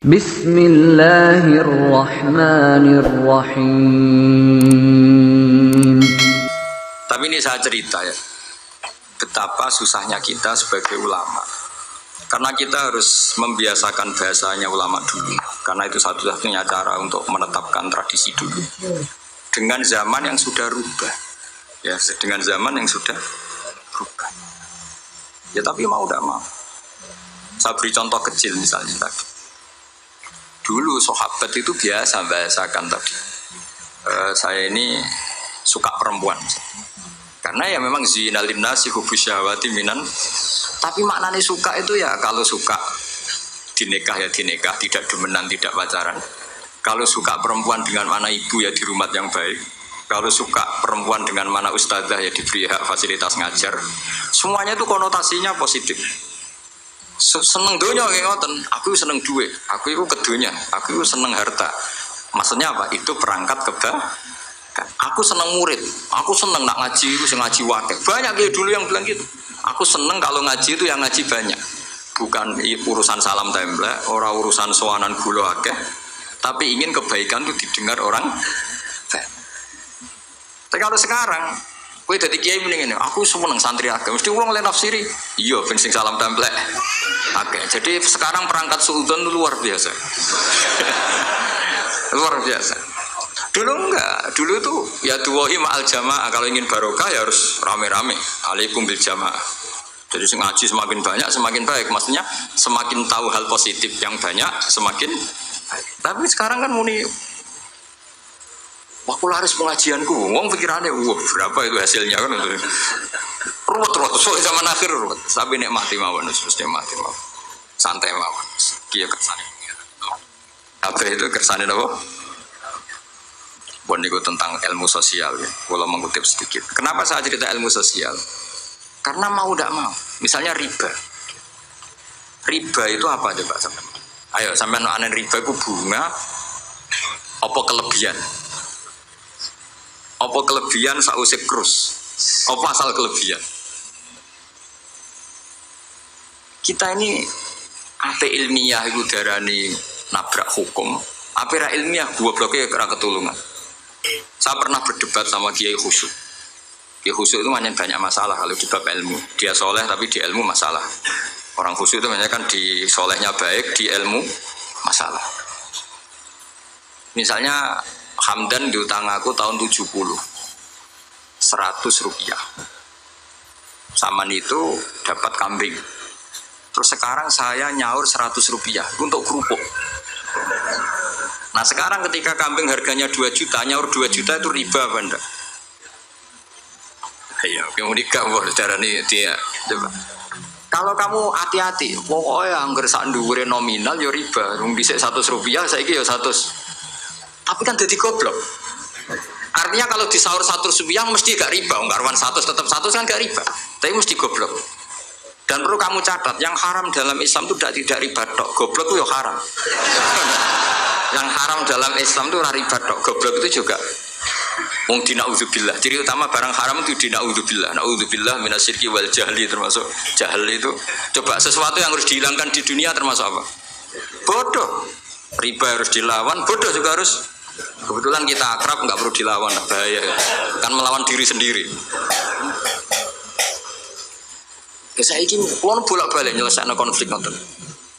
Bismillahirrahmanirrahim. Tapi ini saya cerita ya, betapa susahnya kita sebagai ulama. Karena kita harus membiasakan bahasanya ulama dulu. Karena itu satu-satunya cara untuk menetapkan tradisi dulu. Dengan zaman yang sudah rubah. Ya, dengan zaman yang sudah rubah. Ya tapi mau tidak mau. Saya beri contoh kecil misalnya tadi. Dulu sahabat itu biasa bahasakan tadi. Saya ini suka perempuan. Karena ya memang zinal linnasi hubus syahwati minan. Tapi maknanya suka itu ya kalau suka dinikah ya dinikah, tidak demenan, tidak pacaran. Kalau suka perempuan dengan mana ibu ya di rumah yang baik. Kalau suka perempuan dengan mana ustazah ya diberi hak fasilitas ngajar. Semuanya itu konotasinya positif. Seneng dunia kayak ngoten, aku seneng duit, aku itu kedunya, aku itu seneng harta. Maksudnya apa? Itu perangkat aku seneng murid, aku seneng nak ngaji itu ngaji wakil. Banyak kayak dulu yang bilang gitu. Aku seneng kalau ngaji itu yang ngaji banyak. Bukan urusan salam template, orang urusan sowanan gula akeh, tapi ingin kebaikan itu didengar orang. Tapi kalau sekarang, kowe dadi kiai mending ngene, aku seneng santri akeh, mesti wong oleh nafsiri. Iya ben sing salam template. Oke, jadi sekarang perangkat sultan itu luar biasa. Luar biasa. Dulu enggak, dulu tuh ya duwahi ma'al jamaah, kalau ingin barokah ya harus rame-rame. Alaikum bil jamaah. Jadi ngaji semakin banyak semakin baik. Maksudnya semakin tahu hal positif yang banyak semakin baik. Tapi sekarang kan muni aku laris pengajianku, wong pikirannya berapa itu hasilnya kan itu. Ruwet soal zaman akhir ruwet. Tapi nikmati mawon, mesti mati mawon. Santai mawon. Kiye kersane. Apa itu kersane apa? Bon niku tentang ilmu sosial ya. Kalau mengutip sedikit. Kenapa saya cerita ilmu sosial? Karena mau tidak mau. Misalnya riba. Riba itu apa coba sampean? Ayo sampean anen riba itu bunga apa kelebihan? Apa kelebihan sausik krus? Apa asal kelebihan? Kita ini apa ilmiah itu darani nabrak hukum. Apa ilmiah gua bloknya kera ketulungan. Saya pernah berdebat sama Kiai Khusyuk. Kiai Khusyuk itu banyak masalah kalau di bab ilmu. Dia soleh tapi di ilmu masalah. Orang khusyuk itu banyak kan di solehnya baik, di ilmu masalah. Misalnya Hamdan diutang aku tahun 70 100 rupiah. Saman itu dapat kambing. Terus sekarang saya nyaur 100 rupiah untuk kerupuk. Nah sekarang ketika kambing harganya 2 juta, nyaur 2 juta itu riba apa enggak? Ayo, kamu nikah boleh cara nih dia. Coba. Kalau kamu hati-hati, pokoknya anggar sak dhuwure nominal ya riba. Wong dhisik 100 rupiah, saiki ya 100. Tapi kan jadi goblok. Artinya kalau disaur 100 rupiah mesti gak riba. Karwan 100 tetap 100 kan gak riba. Tapi mesti goblok. Dan perlu kamu catat, yang haram dalam Islam itu tidak riba tok. Goblok itu ya haram. Yang haram dalam Islam itu riba tok. Goblok itu juga. Wong dina'udzubillah. Ciri utama barang haram itu dina'udzubillah. Na'udzubillah minasyirki wal jahli, termasuk jahil itu. Coba sesuatu yang harus dihilangkan di dunia termasuk apa? Bodoh. Riba harus dilawan, bodoh juga harus. Kebetulan kita akrab nggak perlu dilawan, bahaya ya. Kan melawan diri sendiri. Saya ini kalau bolak-balik nyelesaikan konflik nonton.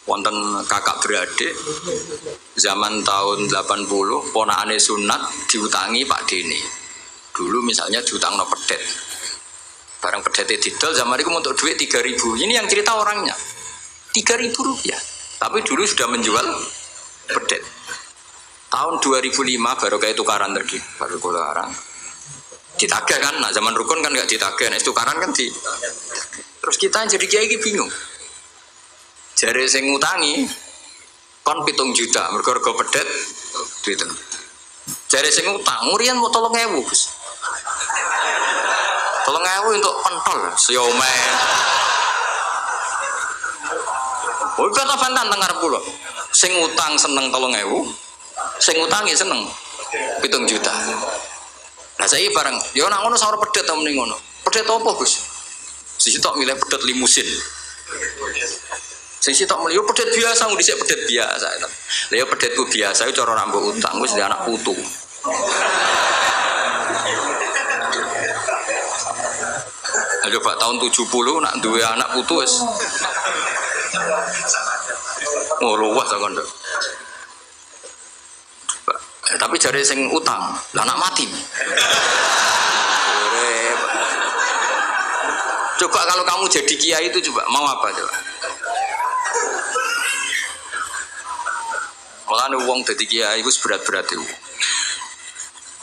Wonten kakak beradik zaman tahun 80 ponakane sunat diutangi Pak Deni. Dulu misalnya diutang no pedet. Barang pedetnya didol zaman itu untuk duit 3.000. Ini yang cerita orangnya. 3.000 rupiah. Tapi dulu sudah menjual pedet. Tahun 2005 baru kayak tukaran tadi, baru tukaran. Ditagih kan, nah zaman rukun kan nggak ditagih, nah tukaran kan di. Terus kita jadi kiai bingung. Jare sing ngutangi kon 7 juta, mergo pedet duit. Jare sing ngutang ngurian mau 3.000, Gus. 3.000 untuk pentol, siomay. Oh, kata fantan teng ngarep kula. Sing ngutang seneng 3.000, sing ngutangi seneng 7 juta. Nah saya bareng, ya nak ngono saur pedet ta mending ngono. Pedet apa, Gus? Sisi tok milih pedet limusin. Sing sitok muni yo pedet biasa, wong dhisik pedet biasa. Lah yo pedetku biasa iku cara rambut utang wis di anak putu. Coba tahun 70 nak duwe anak putu wis luwes kon. Tapi jare sing utang, lah anak mati. Coba kalau kamu jadi kiai itu coba mau apa coba? Mulane wong dadi kiai iku berat-berat itu.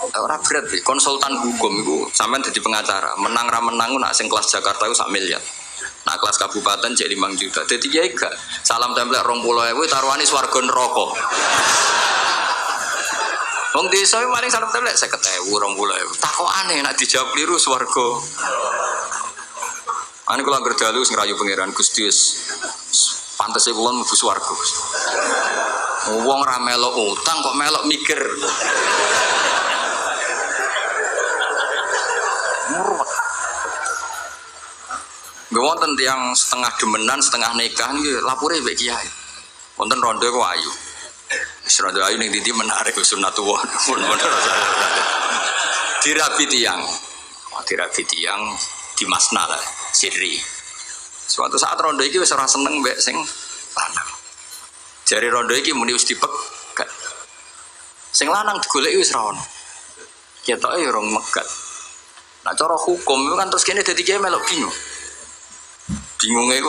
Ora berat sih, konsultan hukum itu sampean dadi pengacara, menang ra menang nak sing kelas Jakarta itu 1 miliar. Nah kelas kabupaten jadi 5 juta. Dadi kiai gak salam template 20.000 taruhane swarga neraka. Wong desa maring salam template 50.000 20.000. Takokane nek dijawab kliru swarga. Ane kula anggere dalu sing rayu pangeran Gusti pantese kula mlebu swarga. Wong ra melok utang kok melok mikir. Gak wonten tiang setengah demenan, setengah nikah nih lapure mbek kiai. Wonten rondo kok ayu. Wis rondo ayu ning ndi menarik sunatullah. Dirabi tiang. Dirabi tiang di Masna lah, Sirri. Suatu saat rondo iki wis ora seneng mbek sing lanang. Jare rondo iki muni wis dipegat. Sing lanang digoleki wis ra ono. Ketoke ya rong megat. Nah cara hukum itu kan terus kene dadi kiai melok bingung. Bingungnya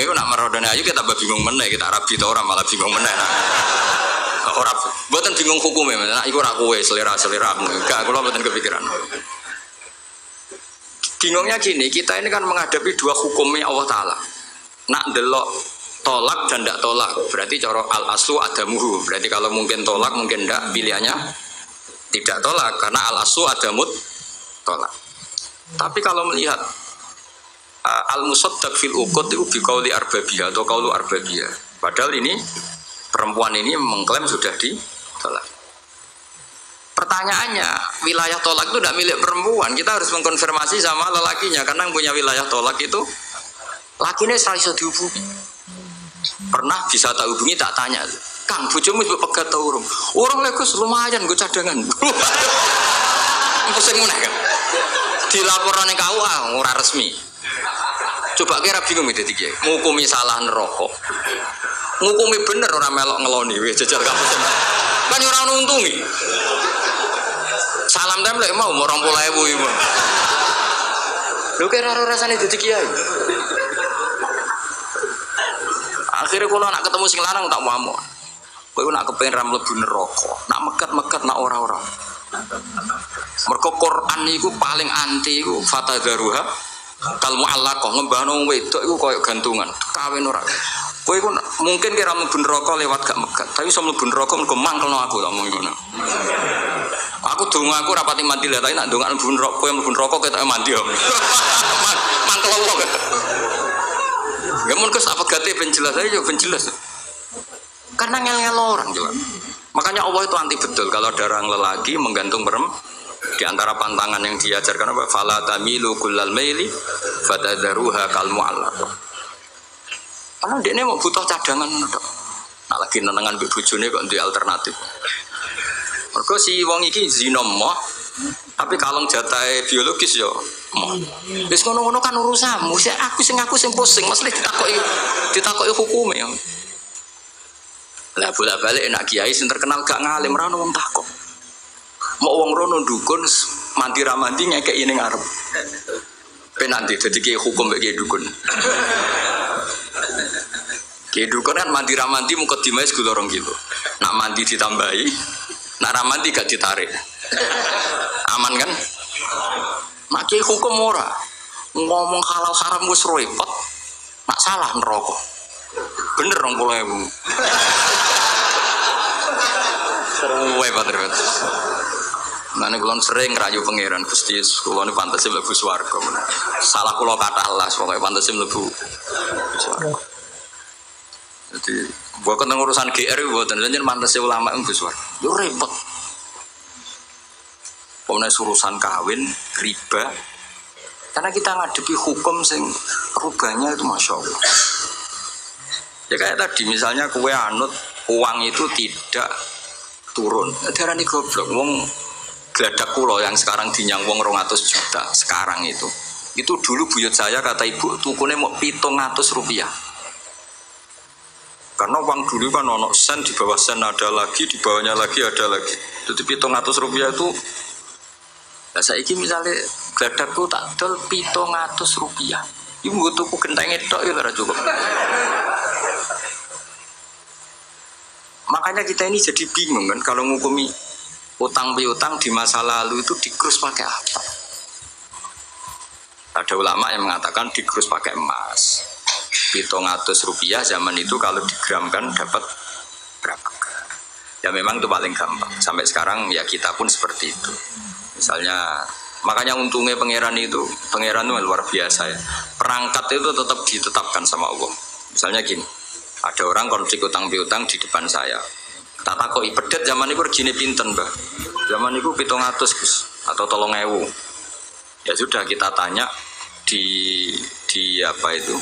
itu nak merodone ayu kita tambah bingung meneh kita rabi ta ora malah bingung meneh. Ora mboten bingung hukume, nek iku ora kowe selera-seleramu. Enggak, kula mboten kepikiran. Bingungnya gini, kita ini kan menghadapi dua hukumnya Allah Ta'ala. Nak delok tolak dan ndak tolak, berarti cara al-aslu adamuhu. Berarti kalau mungkin tolak, mungkin ndak, pilihannya tidak tolak karena al-aslu adamut tolak. Tapi kalau melihat al-musaddaq fil uqud itu biqauli arbabiyah atau qaulu arbabiyah. Padahal ini perempuan ini mengklaim sudah ditolak. Pertanyaannya, wilayah tolak itu tidak milik perempuan. Kita harus mengkonfirmasi sama lelakinya karena yang punya wilayah tolak itu lakinya selalu bisa dihubungi. Pernah bisa tak hubungi tak tanya, Kang, bojomu mbok pegat ta urung? Urung lek Gus lumayan nggo cadangan. Pusing meneh kan. Dilaporane KUA ora resmi. Coba kira bingung itu tiga. Ngukumi salah neraka. Ngukumi bener orang melok ngeloni. Wih jajal kamu kan orang untungi. Salam template mau 20.000 ibu. Lu kira rasanya jadi kiai. Akhirnya kalau nak ketemu sing lanang tak mau. Kowe nak kepengen ra mlebu neraka. Nak megat-megat nak ora-ora. Mergo Quran niku paling anti iku fatadzaruha kal mu'allaqah ngembahno wedok iku koyo gantungan. Kawin ora. Kowe iku mungkin kira mlebu neraka lewat gak megat, tapi iso mlebu neraka mergo mangkelno aku tak mung ngono. Aku donga aku rapati mandi lah, tapi nak ndongak mlebu neraka kowe mlebu neraka ketoke mandi yo. Mangkel Allah. Ya mun kes apa gate ben jelas aja yo ben jelas. Karena ngel-ngel orang juga. Makanya Allah itu anti betul kalau ada orang lelaki menggantung perempuan. Di antara pantangan yang diajarkan apa? Fala tamilu kullal maili fatadharuha kal mu'allaqah. Karena dia mau butuh cadangan tok. Nah lagi nenengan mbek bojone kok duwe alternatif. Mergo si wong iki zina moh, tapi kalong jatahe biologis yo moh. Wis ngono-ngono kan urusanmu. Aku sing pusing, mesti ditakoki hukume. Lah bolak-balik enak kiai sing terkenal gak ngalim ra ono wong takok. Mau wong rono dukun mandi ra mandi ngekeki ning arep. Penanti dadi kiai hukum mbek kiai dukun. Kiai dukun kan mandi ra mandi mukadimah segala 2 kilo. Nak mandi ditambahi, nak ra mandi gak ditarik. Aman kan? Nak kiai hukum ora. Ngomong halal haram wis repot. Nak salah neraka. Bener 20.000. Seruwe banget. Nane kulon sering rayu pangeran Gusti, kulon pantes mlebu swarga. Salah kula kathah las, pokoke pantes mlebu swarga. Jadi, buat tentang urusan GR mboten njen pantes ulama mlebu swarga. Yo repot. Pokoknya urusan kawin, riba, Karena kita ngadepi hukum sing rubahnya itu Masya Allah. Ya kayak tadi misalnya kue anut uang itu tidak turun. Darani goblok. Wong geladak kulo yang sekarang dinyang wong 200 juta sekarang itu dulu buyut saya kata ibu tukune mau 700 rupiah. Karena uang dulu kan ono sen, di bawah sen ada lagi, di bawahnya lagi ada lagi. Jadi 700 rupiah itu. Nah saiki misalnya gadakku tak dol 700 rupiah. Ibu gue tuku genteng itu ya ora cukup. Makanya kita ini jadi bingung kan kalau ngukumi utang piutang di masa lalu itu dikrus pakai apa? Ada ulama yang mengatakan dikrus pakai emas. 700 rupiah zaman itu kalau digramkan dapat berapa gram? Ya memang itu paling gampang. Sampai sekarang ya kita pun seperti itu. Misalnya, makanya untungnya pangeran itu luar biasa ya. Perangkat itu tetap ditetapkan sama Allah. Misalnya gini, ada orang konflik utang piutang di depan saya. Tak takoi pedet zaman itu regine pinten, Mbah. Zaman itu 700 Gus atau 3.000. Ya sudah kita tanya di apa itu?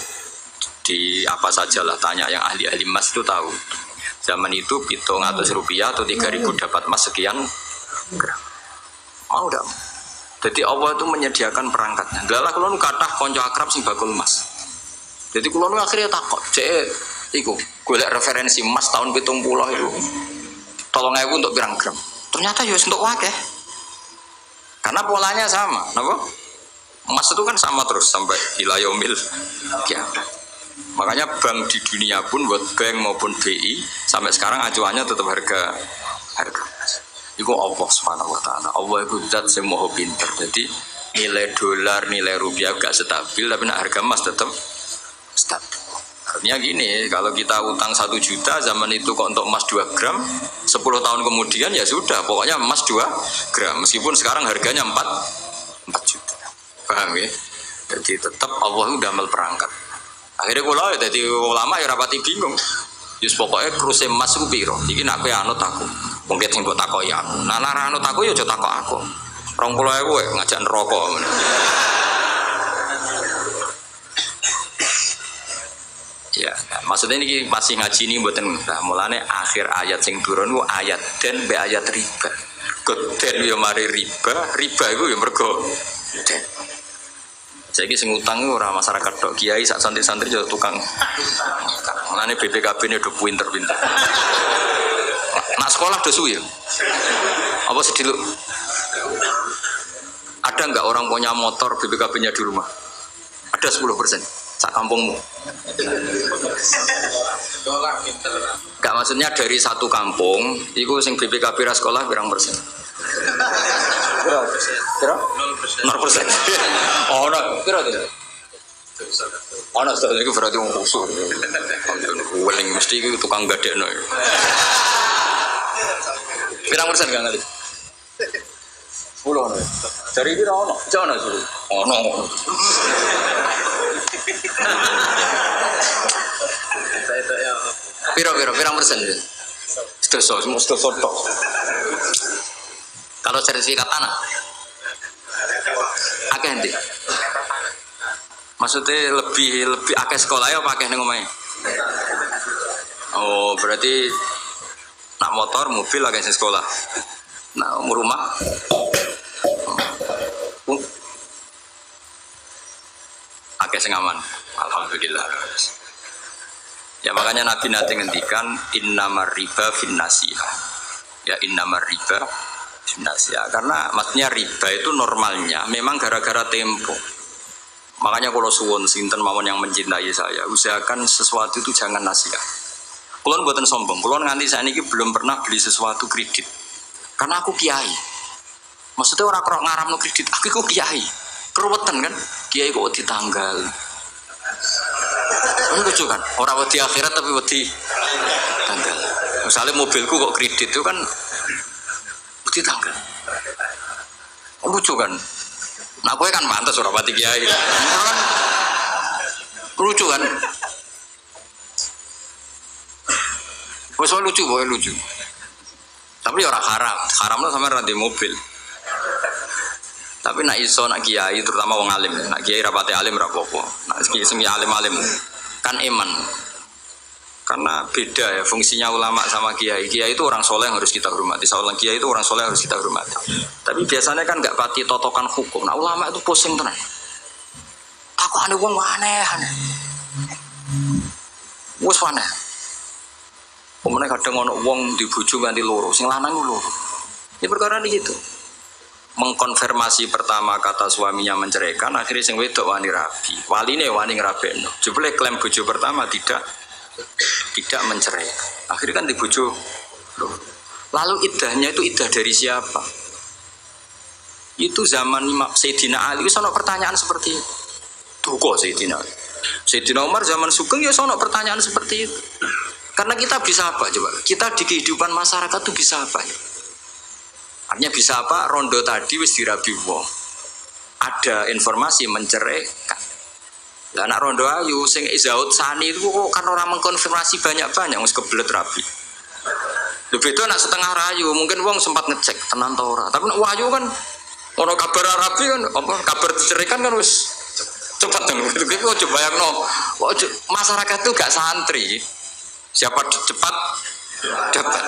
Di apa sajalah tanya yang ahli-ahli emas itu tahu. Zaman itu 700 rupiah atau 3.000 dapat emas sekian gram. Mau enggak? Jadi Allah itu menyediakan perangkatnya. Dalah kula nu kathah kanca akrab sing bakul emas. Jadi kula nu akhirnya takut, cek iku golek referensi emas tahun 70 itu. 3.000 untuk pirang gram. Ternyata ya untuk wakeh. Karena polanya sama, napa? Emas itu kan sama terus sampai ila yaumil kiamat. Makanya bank di dunia pun, World Bank maupun BI sampai sekarang acuannya tetap harga emas. Itu Allah Subhanahu wa taala. Allah itu zat sing maha pinter. Jadi nilai dolar, nilai rupiah gak stabil tapi harga emas tetap stabil. Artinya gini, kalau kita utang 1 juta zaman itu kok untuk emas 2 gram 10 tahun kemudian ya sudah, pokoknya emas 2 gram meskipun sekarang harganya 4 juta. Paham ya? Jadi tetap Allah itu damel perangkat. Akhirnya kula ya dadi ulama ya rapati bingung. Yus pokoknya kruse emas ku piro? Iki nek kowe anut aku. Wong ket sing mbok takoki aku. Nah lara anut aku ya aja takok aku. 20.000 ngajak neraka ngono. Ya, maksudnya ini masih ngaji ini mboten nah, mulane akhir ayat sing turun ku ayat den be ayat riba. Goden yo mari riba iku yo mergo den. Saiki sing utang ora masyarakat tok, kiai sak santri-santri yo tukang. Mulane BPKB-ne do pinter-pinter. Nak sekolah do suwi. Apa sediluk? Ada enggak orang punya motor BPKB-nya di rumah? Ada 10%. Sak kampungmu. Enggak maksudnya dari satu kampung, iku sing BPKB ra sekolah pirang persen? Kira? 0%. Oh, no, kira tidak? Oh, no, itu berarti orang khusus. Weling mesti itu tukang gadek. Pirang persen gak ngerti? 10. Dari kira ono? Jangan ada 10. Ono. Pirang persen? Semua sudah tok. Kalau sertifikat tanah, akeh nanti. Maksudnya lebih akeh sekolah ya pakai nih ngomongnya. Oh berarti nak motor mobil akeh sekolah. Nah rumah, akeh sing aman. Alhamdulillah. Ya makanya Nabi nanti ngendikan innamar riba finnasiyah. Ya innamar riba finnasiyah. Karena maksudnya riba itu normalnya memang gara-gara tempo. Makanya kalau suwon sinten mawon yang mencintai saya, usahakan sesuatu itu jangan nasihat. Kulon buatan sombong. Kulon nganti saat ini belum pernah beli sesuatu kredit. Karena aku kiai. Maksudnya orang kerok ngaramno kredit, aku kiai. Keruwetan kan? Kiai kok ditanggal. Ini lucu kan? Orang wedi akhirat tapi wedi tanggal. Misalnya mobilku kok kredit itu kan wedi tanggal. Lucu kan? Nah gue kan pantas orang wedi kiai. Kan lucu kan? Wes lucu, boleh lucu. Tapi orang haram. Haram lo sama rantai mobil. Tapi Tapi nak iso nak kiai terutama wong alim, nak kiai rapate alim ra apa-apa. Nak semi alim-alim kan iman. Karena beda ya fungsinya ulama sama kiai. Kiai itu orang soleh yang harus kita hormati. Seorang kiai itu orang soleh yang harus kita hormati. Tapi biasanya kan nggak pati totokan hukum. Nah ulama itu pusing tenan. Aku ada wong aneh. Wes aneh. Kemudian kadang ono wong dibujuk ganti loro, sing lanang loro. Ini perkara ini gitu. Mengkonfirmasi pertama kata suaminya menceraikan, akhirnya sing wedok wani rabi. Waline wani ngrabekno. Jebule klaim bojo pertama tidak mencerai. Akhirnya kan dibojo. Lalu iddahnya itu iddah dari siapa? Itu zaman Sayyidina Ali, sono pertanyaan seperti itu. Tuh kok Sayyidina Ali. Sayyidina Umar zaman Sugeng ya sono pertanyaan seperti itu. Karena kita bisa apa coba? Kita di kehidupan masyarakat tuh bisa apa ya? Artinya bisa apa? Rondo tadi wis dirabi wong. Ada informasi menceraikan. Lah anak rondo ayu sing Izaud Sani itu kok kan orang mengkonfirmasi banyak-banyak wis kebelet rabi. Lho beda nak setengah rayu, mungkin wong sempat ngecek tenan ta ora. Tapi nek wayu kan ono kabar rabi kan apa kabar diceraikan kan wis cepat kan. Itu ojo bayangno. Masyarakat tuh gak santri. Siapa cepat dapat.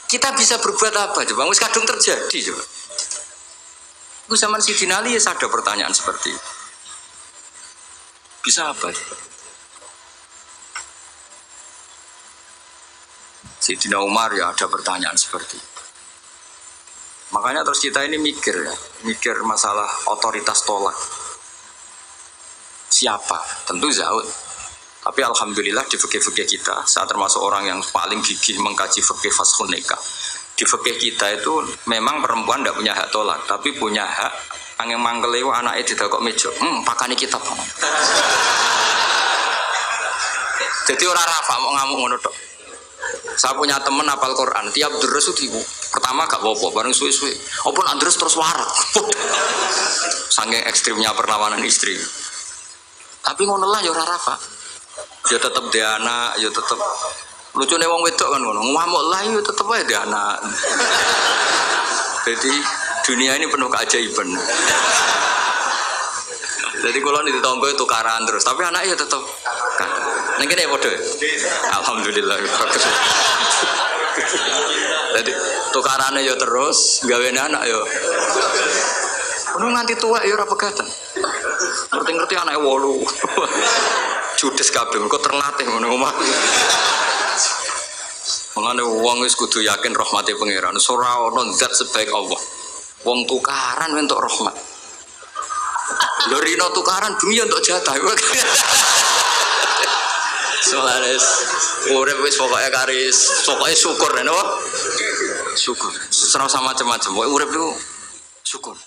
Kita bisa berbuat apa coba? Wis kadung terjadi coba. Itu zaman Sayyidina Ali ya ada pertanyaan seperti itu. Bisa apa coba? Sayyidina Umar ya ada pertanyaan seperti itu. Makanya terus kita ini mikir masalah otoritas tolak. Siapa? Tentu Zaud. Tapi alhamdulillah di fikih-fikih kita, saya termasuk orang yang paling gigih mengkaji fikih fashun nikah. Di fikih kita itu memang perempuan tidak punya hak tolak, tapi punya hak angin manggelewa anaknya didakok meja. Pakani kitab. Jadi orang rafa mau ngamuk ngono tok. Saya punya teman hafal Quran, tiap deres itu pertama gak apa-apa, bareng suwe-suwe. Apa nak deres terus warak. Saking ekstrimnya perlawanan istri. Tapi ngono lah ya ora rafa. Ya tetap dia anak, ya tetap lucunya wong wedok kan ngono. Ngamuk lah ya tetap aja dia anak. Jadi dunia ini penuh keajaiban. Jadi kalau di tonggo itu tukaran terus, tapi anaknya tetap kan. Neng kene padha. Alhamdulillah bagus. Jadi tukarannya ya terus, gawe anak ya. Ono nganti tua ya ora pegatan. Ngerti-ngerti anake 8. Judes kabeh kok terlatih ngono omah. Mengane wong wis kudu yakin rahmate pangeran. Ora ono zat sebaik Allah. Wong tukaran entuk rahmat. Lho rino tukaran bumi entuk jatah. Soales urip wis pokoke karis, pokoke syukur napa? Syukur. Serasa macam-macam. Urip itu syukur.